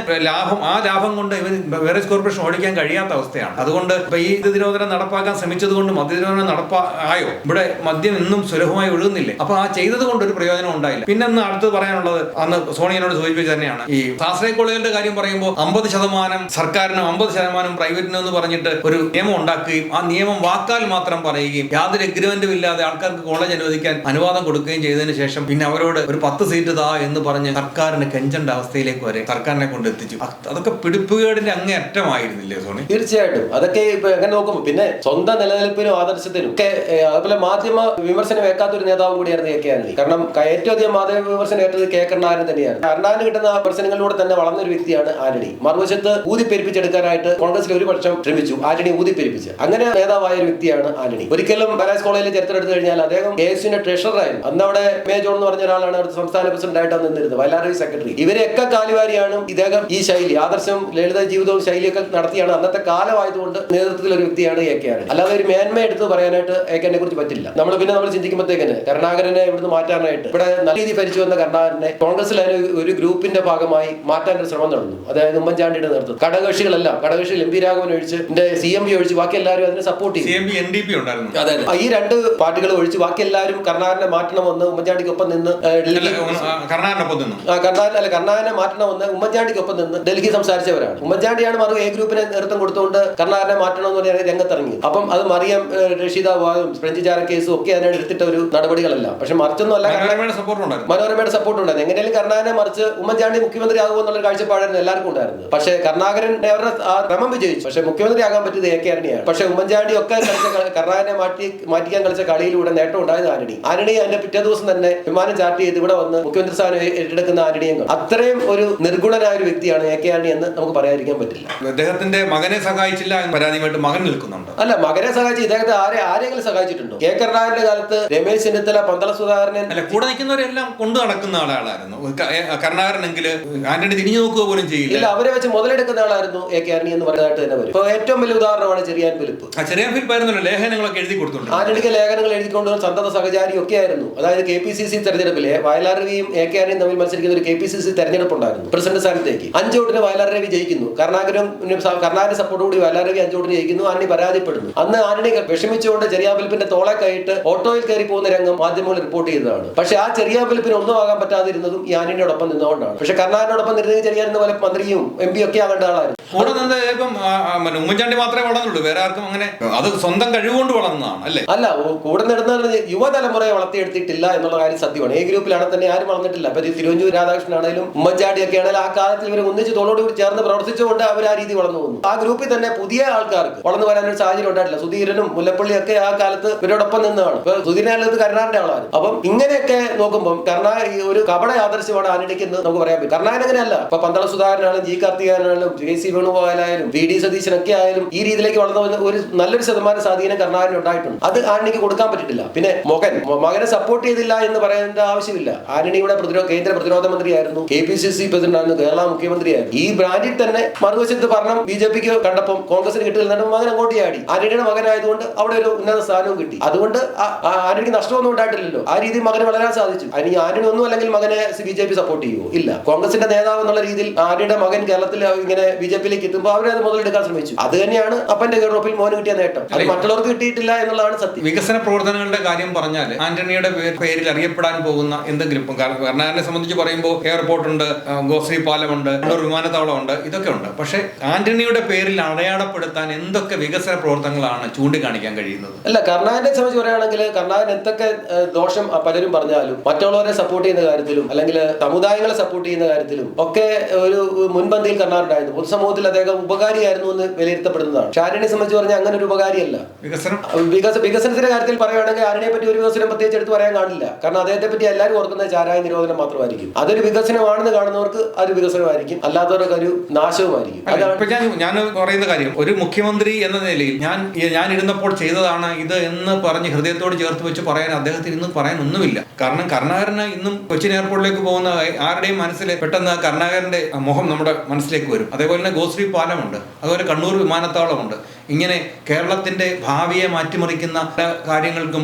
ലാഭം കൊണ്ട് ബിവറേജസ് കോർപ്പറേഷൻ ഓടിക്കാൻ കഴിയാത്ത അവസ്ഥയാണ്. അതുകൊണ്ട് ഇപ്പൊ ഈ നിരോധനം നടപ്പാക്കാൻ ശ്രമിച്ചത് കൊണ്ട് മദ്യനിരോധനം നടപ്പായോ? ഇവിടെ മദ്യം ഇന്നും സുലഭമായി ഒഴുകുന്നില്ലേ? അപ്പൊ ആ ചെയ്തത് കൊണ്ട് ഒരു പ്രയോജനം ഉണ്ടായില്ല. പിന്നെ അടുത്ത് പറയാനുള്ളത് അന്ന് സോണിയനോട് സൂചിപ്പിച്ചത് തന്നെയാണ്. ഈ സ്വാശ്രയ കോളേജുകളുടെ കാര്യം പറയുമ്പോൾ 50% സർക്കാരിനും 50% പ്രൈവറ്റിനും എന്ന് പറഞ്ഞിട്ട് ഒരു നിയമം ഉണ്ടാക്കുകയും ആ നിയമം വാക്കാൽ മാത്രം പറയുകയും യാതൊരു എഗ്രിമെന്റും ഇല്ലാതെ ആൾക്കാർക്ക് കോളേജ് അനുവദിക്കാൻ അനുവാദം കൊടുക്കുകയും ചെയ്തതിനു ശേഷം പിന്നെ അവരോട് ഒരു 10 സീറ്റ് താ എന്ന് പറഞ്ഞ് സർക്കാരിന് കെഞ്ചേണ്ട അവസ്ഥയിലേക്ക് വരെ സർക്കാരിനെ കൊണ്ടെത്തിച്ചു. അതൊക്കെ പിടിപ്പുകേടിന്റെ അങ്ങേ അറ്റമായിരുന്നില്ലേ സോണി? തീർച്ചയായിട്ടും. അതൊക്കെ ഇപ്പൊ എങ്ങനെ നോക്കുമ്പോൾ പിന്നെ സ്വന്തം നിലനിൽപ്പിനും ആദർശത്തിനും ഒക്കെ അതുപോലെ മാധ്യമ വിമർശനം ഏക്കാത്ത ഒരു നേതാവ് കൂടിയായിരുന്നു AK ആന്റണി. കാരണം ഏറ്റവും അധികം മാധ്യമ വിമർശനം ഏറ്റത് K കരുണാകരൻ തന്നെയാണ്. കരുണാകരന് കിട്ടുന്ന വിമർശനങ്ങളിലൂടെ തന്നെ വളർന്ന ഒരു വ്യക്തിയാണ് ആന്റണി. മറുവശത്ത് ഊതിപ്പെരിപ്പിച്ചെടുക്കാനായിട്ട് കോൺഗ്രസിൽ ഒരു പക്ഷം ശ്രമിച്ചു, ആന്റണി ഊതിപ്പെരിപ്പിച്ച്. അങ്ങനെ നേതാവായ ഒരു വ്യക്തിയാണ് ആന്റണി. ഒരിക്കലും മഹാരാജ് കോളേജിലെ ചരിത്രം എടുത്തു കഴിഞ്ഞാൽ അദ്ദേഹം KSUവിന്റെ ട്രഷററായിരുന്നു. അന്ന് അവിടെ മേജോൺ എന്ന് പറഞ്ഞ ഒരാളാണ് അവിടുത്തെ സംസ്ഥാന പ്രസിഡന്റ് ആയിട്ടാണ് നിന്നിരുന്നത്, വയലാർ സെക്രട്ടറി. ഇവരെയൊക്കെ കാലുവാരിയാണ് ഇദ്ദേഹം ഈ ശൈലി, ആദർശം, ലളിത ജീവിതവും ശൈലിയൊക്കെ നടത്തിയാണ്. അന്നത്തെ കാലമായതുകൊണ്ട് നേതൃത്വത്തിൽ ഒരു വ്യക്തിയാണ് AK ആന്റണി. അല്ലാതെ ഒരു മേന്മ എടുത്ത് പറയാനായിട്ട് AK ആന്റണിയെ കുറിച്ച് പറ്റില്ല. നമ്മൾ ചിന്തിക്കുമ്പോഴത്തേക്ക് കരുണാകരനെ ഇവിടുന്ന് മാറ്റാനായിട്ട് ഇവിടെ നല്ല രീതി ഭരിച്ചു വന്ന കരുണാകരനെ കോൺഗ്രസിൽ ഒരു ഗ്രൂപ്പിന്റെ ഭാഗമായി മാറ്റാൻ ഒരു ശ്രമം നടന്നു. അതായത് ഉമ്മൻചാണ്ടിയുടെ നേതൃത്വം ഘടകകക്ഷികളെല്ലാം, ഘടകകക്ഷികൾ MP രാഘവൻ ഒഴിച്ച് CMP ഒഴിച്ച് ബാക്കി എല്ലാവരും അതിനെ സപ്പോർട്ട് ചെയ്തു. NDP ഉണ്ടായിരുന്നു. അതെ, ഈ 2 പാർട്ടികൾ ഒഴിച്ച് ബാക്കി എല്ലാവരും കരുണാകരനെ മാറ്റണമെന്ന് ഉമ്മൻചാണ്ടിക്കൊപ്പം നിന്ന് കരുണാകരനെ മാറ്റണമെന്ന് ഉമ്മൻചാണ്ടിക്കൊപ്പം നിന്ന് ഡൽഹി സംസാരിച്ചവരാണ്. ഉമ്മൻചാണ്ടിയാണ് മറു A ഗ്രൂപ്പിനെ നേതൃത്വം കൊടുത്തുകൊണ്ട് കരുണാകരനെ മാറ്റണമെന്ന് പറഞ്ഞാൽ രംഗത്തിറങ്ങി. അപ്പം അത് മറിയം റഷീദ വാദം ഫ്രഞ്ച് ചാര കേസും ഒക്കെ അതിനെ എടുത്തിട്ട ഒരു നടപടികളല്ല. പക്ഷെ മറിച്ചൊന്നും അല്ല, മനോരമയുടെ സപ്പോർട്ട് ഉണ്ടായിരുന്നു. എങ്ങനെയാലും കരുണാകരനെ മറിച്ച് ഉമ്മൻചാണ്ടി മുഖ്യമന്ത്രി ആകുമോ എന്നുള്ള കാഴ്ചപ്പാടായിരുന്നു എല്ലാവർക്കും ഉണ്ടായിരുന്നത്. പക്ഷേ കരുണാകരൻ അവരുടെ ആ ക്രമം വിജയിച്ചു. പക്ഷെ മുഖ്യമന്ത്രി ആകാൻ പറ്റിയത് AK ആന്റണിയാണ്. പക്ഷെ ഉമ്മൻചാണ്ടി ഒക്കെ കരുണാകരനെ മാറ്റിക്കാൻ കളിച്ച കളിയിലൂടെ നേട്ടം ഉണ്ടായത് ആന്റണി അതിന്റെ പിറ്റേ ദിവസം തന്നെ വിമാനം ചാർട്ട് ചെയ്ത് ഇവിടെ വന്ന് മുഖ്യമന്ത്രി സ്ഥാനം ഏറ്റെടുക്കുന്ന ആന്റണിയും അത്രയും ഒരു നിർഗുണനായ ഒരു വ്യക്തിയാണ് AK ആന്റണി എന്ന് നമുക്ക് പറയാതിരിക്കാൻ പറ്റില്ല. അദ്ദേഹത്തിന്റെ മകനെ സഹായിച്ചില്ല പരാതിയുമായിട്ട് മകൻ നിൽക്കുന്നുണ്ട്. അല്ല, മകനെ സഹായിച്ച് ഇദ്ദേഹത്തെ ആരെങ്കിലും സഹായിച്ചിട്ടുണ്ടോ? K കരുണാകരന്റെ കാലത്ത് രമേശ് ചെന്നിത്തല, പന്തള സുധാകരൻ അല്ല, കൂടെ നിൽക്കുന്നവരെല്ലാം കൊണ്ടു നടക്കുന്ന ആളായിരുന്നു കരുണാകരനെങ്കിൽ. ആന്റണി തിരിഞ്ഞു നോക്കുക പോലും ചെയ്യില്ല. ഇല്ല, അവരെ വെച്ച് മുതലെടുക്കുന്ന ആളായിരുന്നു AK ആന്റണി എന്ന് പറയുന്നതായിട്ട് തന്നെ വരും. ഇപ്പൊ ഏറ്റവും വലിയ ഉദാഹരണമാണ് ചെറിയാൻ ഫിലിപ്പ്. ചെറിയാൻ ഫിലിപ്പ് ആയിരുന്നല്ലോ ലേഖനങ്ങളൊക്കെ എഴുതി കൊടുത്തുണ്ട്. ആന്റണിക്ക് ലേഖനങ്ങൾ എഴുതിക്കൊണ്ടുവന്ന സന്തത സഹചാരിയും ഒക്കെ ആയിരുന്നു. അതായത് KPCC തെരഞ്ഞെടുപ്പിലെ വയലാർ രവിയും AK ആന്റണിയും തമ്മിൽ മത്സരിക്കുന്ന ഒരു KPCC തെരഞ്ഞെടുപ്പ് ഉണ്ടായിരുന്നു. പ്രസിഡന്റ് സ്ഥാനത്തേക്ക് 5 വോട്ടിന് വയലാർ രവി ജയിക്കുന്നു. കരുണാകരന്റെ സപ്പോർട്ടോടുകൂടി വയലാർ രവി 5 വോട്ടിന് ജയിക്കുന്നു. ആന്റണി പരാജയപ്പെടുന്നു. അന്ന് ആന്റണി വിഷമിച്ചുകൊണ്ട് ചെറിയാൻ ഫിലിപ്പിന്റെ തോളെ കൈയിട്ട് ഓട്ടോയിൽ കയറി പോകുന്ന രംഗം മാധ്യമങ്ങൾ റിപ്പോർട്ട് ചെയ്തതാണ്. പക്ഷെ ആ ചെറിയാൻ ഫിലിപ്പിന് ഒന്നും ആകാൻ പറ്റാതിരുന്നതും ഈ ആന്റണിയോടൊപ്പം നിന്നുകൊണ്ടാണ്. പക്ഷെ കരുണാകരനോടൊപ്പം നിർത്തി ചെറിയാൻ പോലെ മന്ത്രിയും MP ഒക്കെ ആകേണ്ട ആളായിരുന്നു. കൂടെ നിന്ന് ഇപ്പം ഉമ്മൻചാണ്ടി മാത്രമേ വളർന്നുള്ളൂ, വേറെ ആർക്കും അങ്ങനെ അത് സ്വന്തം കഴിവുകൊണ്ട് വളർന്നതാണ് അല്ലേ? അല്ല, കൂടെ നടന്ന യുവതലമുറയെ വളർത്തിയെടുത്തിട്ടില്ല എന്നുള്ള കാര്യം സത്യമാണ്. A ഗ്രൂപ്പിലാണ് തന്നെ ആരും വളർന്നിട്ടില്ല. അപ്പൊ തിരുവഞ്ചൂർ രാധാകൃഷ്ണൻ ആണെങ്കിലും ഉമ്മൻചാണ്ടി ഒക്കെ ആണെങ്കിലും ആ കാലത്തിൽ ഇവർ ഒന്നിച്ച് തോളോട് ചേർന്ന് പ്രവർത്തിച്ചുകൊണ്ട് അവർ ആ രീതി വളർന്നു പോകുന്നു. ആ ഗ്രൂപ്പിൽ തന്നെ പുതിയ ആൾക്കാർക്ക് വളർന്നു വരാനൊരു സാഹചര്യം ഉണ്ടായിട്ടില്ല. സുധീരനും മുല്ലപ്പള്ളിയും ഒക്കെ ആ കാലത്ത് ഇവരോടൊപ്പം നിന്നാണ്. ഇപ്പൊ സുധീരനകത്ത് കരുണാകരന്റെ ആളാണ്. അപ്പം ഇങ്ങനെയൊക്കെ നോക്കുമ്പോൾ ഒരു കപട ആദർശമാണ് ആന്റണിക്ക് എന്ന് നമുക്ക് പറയാൻ പറ്റും. കരുണാകരൻ അങ്ങനെയല്ല. ഇപ്പൊ പന്തള സുധാകരനാണെങ്കിലും G കാർത്തികേയനാണെങ്കിലും JC വേണുഗോപാലായാലും VD സതീശനൊക്കെ ആയാലും ഈ രീതിയിലേക്ക് വളർന്നു ഒരു നല്ലൊരു ശതമാനം സ്വാധീനം കരുണാകരന് ഉണ്ടായിട്ടുണ്ട്. അത് ആന്റണിക്ക് കൊടുക്കാൻ പറ്റിയിട്ടില്ല. പിന്നെ മകനെ സപ്പോർട്ട് ചെയ്തില്ല എന്ന് പറയേണ്ട ആവശ്യമില്ല. ആന്റണിയുടെ കേന്ദ്ര പ്രതിരോധ മന്ത്രിയായിരുന്നു, KPCC പ്രസിഡന്റ് ആയിരുന്നു, കേരള മുഖ്യമന്ത്രിയായിരുന്നു. ഈ ബ്രാൻഡിൽ തന്നെ മറുവശത്ത് ഭരണം BJPക്ക് കണ്ടപ്പം കോൺഗ്രസിന് കിട്ടിയിരുന്നിട്ട് മകൻ അങ്ങോട്ട് ചാടി. ആന്റണിയുടെ മകനായതുകൊണ്ട് അവിടെ ഒരു ഉന്നത സ്ഥാനവും കിട്ടി. അതുകൊണ്ട് ആന്റണിക്ക് നഷ്ടമൊന്നും ഉണ്ടായിട്ടില്ലല്ലോ. ആ രീതിയിൽ മകന് വളരാൻ സാധിച്ചു. അതിന് ആന്റണി ഒന്നും അല്ലെങ്കിൽ മകനെ BJP സപ്പോർട്ട് ചെയ്യുമോ? ഇല്ല. കോൺഗ്രസിന്റെ നേതാവ് എന്നുള്ള രീതിയിൽ ആന്റണിയുടെ മകൻ കേരളത്തിൽ ഇങ്ങനെ BJPയിലേക്ക് എത്തുമ്പോൾ അവരെ അത് മുതലെടുക്കാൻ ശ്രമിച്ചു. അത് തന്നെയാണ് അപ്പന്റെ യൂറോപ്പിൽ മോന് കിട്ടിയ നേട്ടം. അത് മറ്റുള്ളവർക്ക് കിട്ടിയിട്ടില്ല എന്നുള്ളതാണ് സത്യം. വികസന പ്രവർത്തനങ്ങളുടെ കാര്യം പറഞ്ഞാൽ ആന്റണിയുടെ പേരിൽ അറിയപ്പെടാൻ പോകുന്ന എന്തെങ്കിലും, കരുണാകരനെ സംബന്ധിച്ച് പറയുമ്പോൾ എയർപോർട്ട് ഉണ്ട്, ഗോശ്രീ പാലമുണ്ട്, വിമാനത്താവളമുണ്ട്, ഇതൊക്കെ ഉണ്ട്. പക്ഷെ ആന്റണിയുടെ പേരിൽ അടയാളപ്പെടുത്താൻ എന്തൊക്കെ വികസന പ്രവർത്തനങ്ങളാണ് ചൂണ്ടിക്കാണിക്കാൻ കഴിയുന്നത്? അല്ല, കരുണാകരനെ സംബന്ധിച്ച് പറയുകയാണെങ്കിൽ കരുണാകരൻ എന്തൊക്കെ ദോഷം പലരും പറഞ്ഞാലും മറ്റുള്ളവരെ സപ്പോർട്ട് ചെയ്യുന്ന കാര്യത്തിലും അല്ലെങ്കിൽ സമുദായങ്ങളെ സപ്പോർട്ട് ചെയ്യുന്ന കാര്യത്തിലും ഒക്കെ ഒരു മുൻപന്തിയിൽ കർണാടകയായിരുന്നു. പൊതുസമൂഹത്തിൽ അദ്ദേഹം ഉപകാരിയായിരുന്നു എന്ന് വിലയിരുത്തപ്പെടുന്നതാണ്. പക്ഷെ ആന്റണിയെ സംബന്ധിച്ച് പറഞ്ഞാൽ അങ്ങനെ ഒരു ഉപകാരിയല്ല. വികസനത്തിന്റെ കാര്യത്തിൽ പറയുകയാണെങ്കിൽ ആന്റണിയെ പറ്റി ഒരു വികസനം പ്രത്യേകിച്ച് എടുത്ത് പറയാൻ കാണില്ല. കാരണം അദ്ദേഹത്തെ പറ്റി എല്ലാവരും ഓർക്കുന്നത് ചാരായ നിരോധനം മാത്രമായിരിക്കും. അതൊരു വികസനമാണെന്ന് കാണുന്നവർക്ക് അത് വികസനമായിരിക്കും, അല്ലാത്തവർക്ക് ഒരു നാശവുമായിരിക്കും. ഞാൻ പറയുന്ന കാര്യം, ഒരു മുഖ്യമന്ത്രി എന്ന നിലയിൽ ഞാൻ ഇരുന്നപ്പോൾ ചെയ്തതാണ് ഇത് എന്ന് പറഞ്ഞ് ഹൃദയത്തോട് ചേർത്ത് വെച്ച് പറയാൻ അദ്ദേഹത്തിന് ഇന്ന് പറയാൻ ഒന്നുമില്ല. കാരണം കരുണാകരന് ഇന്നും കൊച്ചിൻ എയർപോർട്ടിലേക്ക് പോകുന്ന ആരുടെയും മനസ്സിൽ പെട്ടെന്ന് കരുണാകരന്റെ മുഖം നമ്മുടെ മനസ്സിലേക്ക് വരും. അതേപോലെ തന്നെ ഗോശ്രീ പാലമുണ്ട്, അതുപോലെ കണ്ണൂർ വിമാനത്താവളമുണ്ട്. ഇങ്ങനെ കേരളത്തിന്റെ ഭാവിയെ മാറ്റിമറിക്കുന്ന കാര്യങ്ങൾക്കും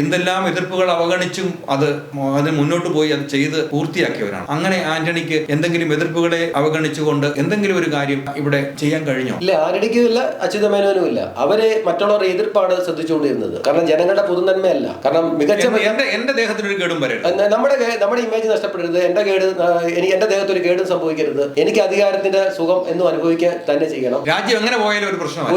എന്തെല്ലാം എതിർപ്പുകൾ അവഗണിച്ചും അതിന് മുന്നോട്ട് പോയി അത് ചെയ്ത് പൂർത്തിയാക്കിയവരാണ്. അങ്ങനെ ആന്റണിക്ക് എന്തെങ്കിലും എതിർപ്പുകളെ അവഗണിച്ചുകൊണ്ട് എന്തെങ്കിലും ഒരു കാര്യം ഇവിടെ ചെയ്യാൻ കഴിഞ്ഞോ? ഇല്ല, ആന്റണിക്കും ഇല്ല, അച്യുതമേനോനും ഇല്ല. അവരെ മറ്റുള്ളവരുടെ എതിർപ്പാണ് ശ്രദ്ധിച്ചുകൊണ്ടിരുന്നത്. കാരണം ജനങ്ങളുടെ പൊതുനന്മയല്ല. കാരണം മികച്ച എന്റെ ദേഹത്തിനൊരു കേടും വരരുത്, നമ്മുടെ ഇമേജ് നഷ്ടപ്പെടരുത്, എന്റെ ദേഹത്തൊരു കേടും സംഭവിക്കരുത്, എനിക്ക് അധികാരത്തിന്റെ സുഖം എന്നും അനുഭവിക്കാൻ തന്നെ ചെയ്യണം. രാജ്യം എങ്ങനെ പോയാലും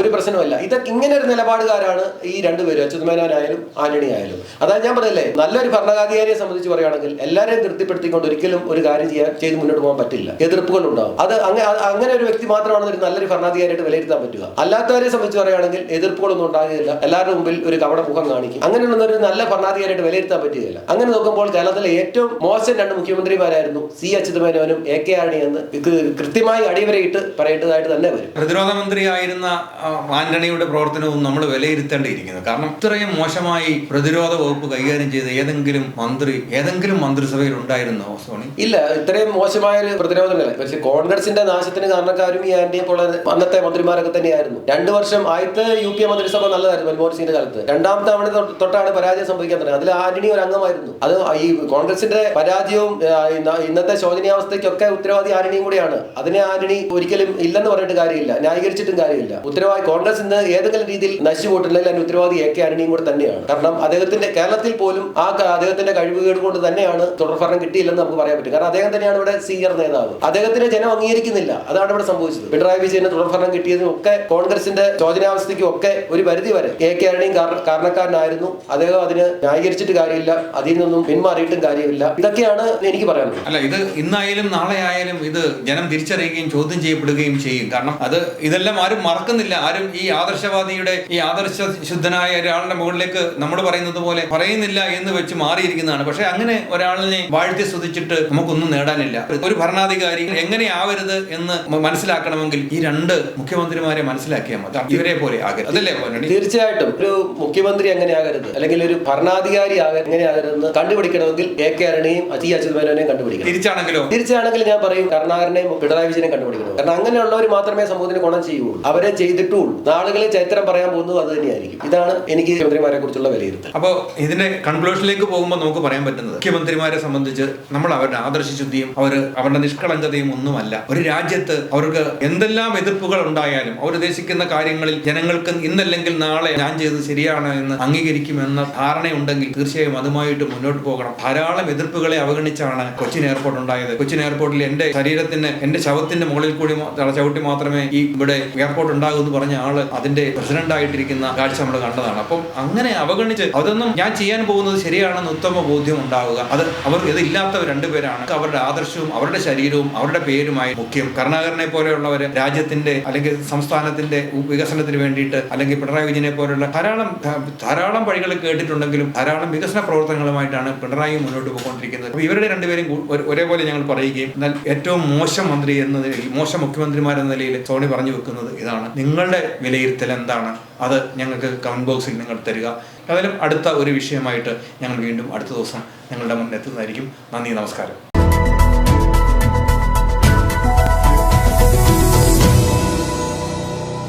ഒരു പ്രശ്നമല്ല. ഇതൊക്കെ ഇങ്ങനെ ഒരു നിലപാടുകാരാണ് ഈ രണ്ടുപേരും, അച്യുതമേനോനായാലും ആന്റണി ആയാലും. അതായത് ഞാൻ പറയല്ലേ, നല്ലൊരു ഭരണാധികാരിയെ സംബന്ധിച്ച് പറയുകയാണെങ്കിൽ എല്ലാവരെയും തൃപ്തിപ്പെടുത്തിക്കൊണ്ട് ഒരിക്കലും ഒരു കാര്യം ചെയ്ത് മുന്നോട്ട് പോകാൻ പറ്റില്ല. എതിർപ്പുകൾ ഉണ്ടാവും. അങ്ങനെ ഒരു വ്യക്തി മാത്രമാണ് ഒരു നല്ലൊരു ഭരണാധികാരിയായിട്ട് വിലയിരുത്താൻ പറ്റുക. അല്ലാത്തവരെ സംബന്ധിച്ച് പറയുകയാണെങ്കിൽ എതിർപ്പുകളൊന്നും ഉണ്ടാകുകയില്ല, എല്ലാവരുടെ മുമ്പിൽ ഒരു കപട മുഖം കാണിക്കും. അങ്ങനെയുള്ള ഒരു നല്ല ഭരണാധികാരിയായിട്ട് വിലയിരുത്താൻ പറ്റുകയില്ല. അങ്ങനെ നോക്കുമ്പോൾ കേരളത്തിലെ ഏറ്റവും മോശം രണ്ട് മുഖ്യമന്ത്രിമാരായിരുന്നു സി അച്യുതമേനോനും AK ആന്റണി എന്ന് കൃത്യമായി അടിവരയിട്ട് പറയേണ്ടതായിട്ട് തന്നെ വരും. പ്രതിരോധ മന്ത്രിയായിരുന്ന ആന്റണിയുടെ പ്രവർത്തനവും നമ്മൾ വിലയിരുത്തേണ്ടിയിരിക്കുന്നു. കാരണം ഇത്രയും മോശമായി പ്രതിരോധ വകുപ്പ് കൈകാര്യം ചെയ്ത ഏതെങ്കിലും മന്ത്രിസഭയിൽ ഉണ്ടായിരുന്നോ സോണി? ഇല്ല, ഇത്രയും മോശമായ ഒരു പ്രതിരോധമല്ല. പക്ഷെ കോൺഗ്രസിന്റെ നാശത്തിന് കാരണക്കാരും ഈ ആന്റണിയെ പോലെ അന്നത്തെ മന്ത്രിമാരൊക്കെ തന്നെയായിരുന്നു. 2 വർഷം ആദ്യത്തെ UP മന്ത്രിസഭ നല്ലതായിരുന്നു മൻമോഹൻ സിംഗിന്റെ കാലത്ത്. രണ്ടാമത്തെ തവണ തൊട്ടാണ് പരാജയം സംഭവിക്കാൻ തുടങ്ങി. അതിൽ ആന്റണി ഒരു അംഗമായിരുന്നു. അത് ഈ കോൺഗ്രസിന്റെ പരാജയവും ഇന്നത്തെ ശോചനീയാവസ്ഥയ്ക്കൊക്കെ ഉത്തരവാദി ആന്റണിയും കൂടിയാണ്. അതിനെ ആന്റണി ഒരിക്കലും ഇല്ലെന്ന് പറഞ്ഞിട്ട് കാര്യമില്ല, ന്യായീകരിച്ചിട്ടും കാര്യമില്ല. ഉത്തരവാദി കോൺഗ്രസ് ഇന്ന് ഏതെങ്കിലും രീതിയിൽ നശിച്ചു പോയിട്ടുണ്ടെങ്കിൽ അതിന് ഉത്തരവാദി AK ആന്റണിയും കൂടെ തന്നെയാണ്. കാരണം അദ്ദേഹത്തിന്റെ കേരളത്തിൽ പോലും അദ്ദേഹത്തിന്റെ കഴിവുകേട് കൊണ്ട് തന്നെയാണ് തുടർഭരണം കിട്ടിയില്ലെന്ന് നമുക്ക് പറയാൻ പറ്റും. കാരണം അദ്ദേഹം തന്നെയാണ് ഇവിടെ സീനിയർ നേതാവ്. അദ്ദേഹത്തിനെ ജനം അംഗീകരിക്കുന്നില്ല, അതാണ് ഇവിടെ സംഭവിച്ചത്. പിണറായി വിജയന് തുടർഭരണം കിട്ടിയതും ഒക്കെ കോൺഗ്രസിന്റെ ശോചനാവസ്ഥയ്ക്കും ഒക്കെ ഒരു പരിധി വരെ AK ആന്റണിയും കാരണക്കാരനായിരുന്നു. അദ്ദേഹം അതിന് ന്യായീകരിച്ചിട്ട് കാര്യമില്ല, അതിൽ നിന്നും പിന്മാറിയിട്ടും കാര്യമില്ല. ഇതൊക്കെയാണ് എനിക്ക് പറയാനുള്ളത്. അല്ല, ഇത് ഇന്നായാലും നാളെ ആയാലും ഇത് ജനം തിരിച്ചറിയുകയും ചോദ്യം ചെയ്യപ്പെടുകയും ചെയ്യും. കാരണം ഇതെല്ലാം ആരും മറക്കുന്നില്ല. ആരും ഈ ആദർശവാദിയുടെ ഈ ആദർശ ശുദ്ധനായ ഒരാളുടെ മുകളിലേക്ക് നമ്മൾ പറയുന്നത് പോലെ പറയുന്നില്ല എന്ന് വെച്ച് മാറിയിരിക്കുന്നതാണ്. പക്ഷെ അങ്ങനെ ഒരാളിനെ വാഴ്ത്തി സ്തുതിച്ചിട്ട് നമുക്കൊന്നും നേടാനില്ല. ഒരു ഭരണാധികാരി എങ്ങനെയാവരുത് എന്ന് മനസ്സിലാക്കണമെങ്കിൽ ഈ രണ്ട് മുഖ്യമന്ത്രിമാരെ മനസ്സിലാക്കിയാൽ മതി. ഇവരെ പോലെ ആകരുത്, അതല്ലേ? തീർച്ചയായിട്ടും ഒരു മുഖ്യമന്ത്രി എങ്ങനെയാകരുത്, അല്ലെങ്കിൽ ഒരു ഭരണാധികാരി എങ്ങനെയാകരുതെന്ന് കണ്ടുപിടിക്കണമെങ്കിൽ AK ആന്റണിയും സി അച്യുതമേനോനെയും കണ്ടുപിടിക്കണം. തിരിച്ചാണെങ്കിൽ ഞാൻ പറയും കരുണാകരനെയും പിണറായി വിജയനെയും കണ്ടുപിടിക്കണം. കാരണം അങ്ങനെയുള്ളവർ മാത്രമേ സമൂഹത്തിന് ഗുണം ചെയ്യുള്ളൂ. അവരെ ചെയ്തിട്ടുള്ളൂ. നാളുകളിൽ ചരിത്രം പറയാൻ പോകുന്നത് അത് തന്നെയായിരിക്കും. ഇതാണ് എനിക്ക് മുഖ്യമന്ത്രിമാരെ കുറിച്ചുള്ള വിലയിരുത്തൽ. അപ്പോൾ ഇതിന്റെ കൺക്ലൂഷനിലേക്ക് പോകുമ്പോൾ നമുക്ക് പറയാൻ പറ്റുന്നത്, മുഖ്യമന്ത്രിമാരെ സംബന്ധിച്ച് നമ്മൾ അവരുടെ ആദർശശുദ്ധിയും അവരുടെ നിഷ്കളങ്കതയും ഒന്നുമല്ല. ഒരു രാജ്യത്ത് അവർക്ക് എന്തെല്ലാം എതിർപ്പുകൾ ഉണ്ടായാലും അവർ ഉദ്ദേശിക്കുന്ന കാര്യങ്ങളിൽ ജനങ്ങൾക്ക് ഇന്നല്ലെങ്കിൽ നാളെ ഞാൻ ചെയ്തത് ശരിയാണ് എന്ന് അംഗീകരിക്കുമെന്ന ധാരണയുണ്ടെങ്കിൽ തീർച്ചയായും അതുമായിട്ട് മുന്നോട്ട് പോകണം. ധാരാളം എതിർപ്പുകളെ അവഗണിച്ചാണ് കൊച്ചിൻ എയർപോർട്ട് ഉണ്ടായത്. കൊച്ചിൻ എയർപോർട്ടിൽ എന്റെ ശവത്തിന്റെ മുകളിൽ കൂടി ചവിട്ടി മാത്രമേ ഈ ഇവിടെ എയർപോർട്ട് ഉണ്ടാകൂ എന്ന് പറഞ്ഞ ആള് അതിന്റെ പ്രസിഡന്റ് ആയിട്ടിരിക്കുന്ന കാഴ്ച നമ്മൾ കണ്ടതാണ്. അപ്പം അങ്ങനെ അവഗണിച്ച് അതൊന്നും ഞാൻ ചെയ്യാൻ പോകുന്നത് ശരിയാണെന്ന് ഉത്തമ ബോധ്യം ഉണ്ടാവുക, ഇതില്ലാത്തവർ രണ്ടുപേരാണ്. അവരുടെ ആദർശവും അവരുടെ ശരീരവും അവരുടെ പേരുമായി മുഖ്യം. കരുണാകരനെ പോലെയുള്ളവര് രാജ്യത്തിന്റെ അല്ലെങ്കിൽ സംസ്ഥാനത്തിന്റെ വികസനത്തിന് വേണ്ടിയിട്ട്, അല്ലെങ്കിൽ പിണറായി വിജയനെ പോലുള്ള ധാരാളം വഴികൾ കേട്ടിട്ടുണ്ടെങ്കിലും ധാരാളം വികസന പ്രവർത്തനങ്ങളുമായിട്ടാണ് പിണറായി മുന്നോട്ട് പോയിക്കൊണ്ടിരിക്കുന്നത്. അപ്പോൾ ഇവരുടെ രണ്ടുപേരും ഒരേപോലെ ഞങ്ങൾ പറയുകയും, എന്നാൽ ഏറ്റവും മോശം മന്ത്രി എന്ന നിലയിൽ, മോശം മുഖ്യമന്ത്രിമാരെന്ന നിലയിൽ സോണി പറഞ്ഞു വെക്കുന്നത് ഇതാണ്. നിങ്ങളുടെ വിലയിരുത്തൽ എന്താണ്? അത് ഞങ്ങൾക്ക് കമന്റ് ബോക്സിൽ നിങ്ങൾ തരിക. അതിലും അടുത്ത ഒരു വിഷയമായിട്ട് ഞങ്ങൾ വീണ്ടും അടുത്ത ദിവസം ഞങ്ങളുടെ മുന്നിൽ എത്തുന്നതായിരിക്കും. നന്ദി, നമസ്കാരം.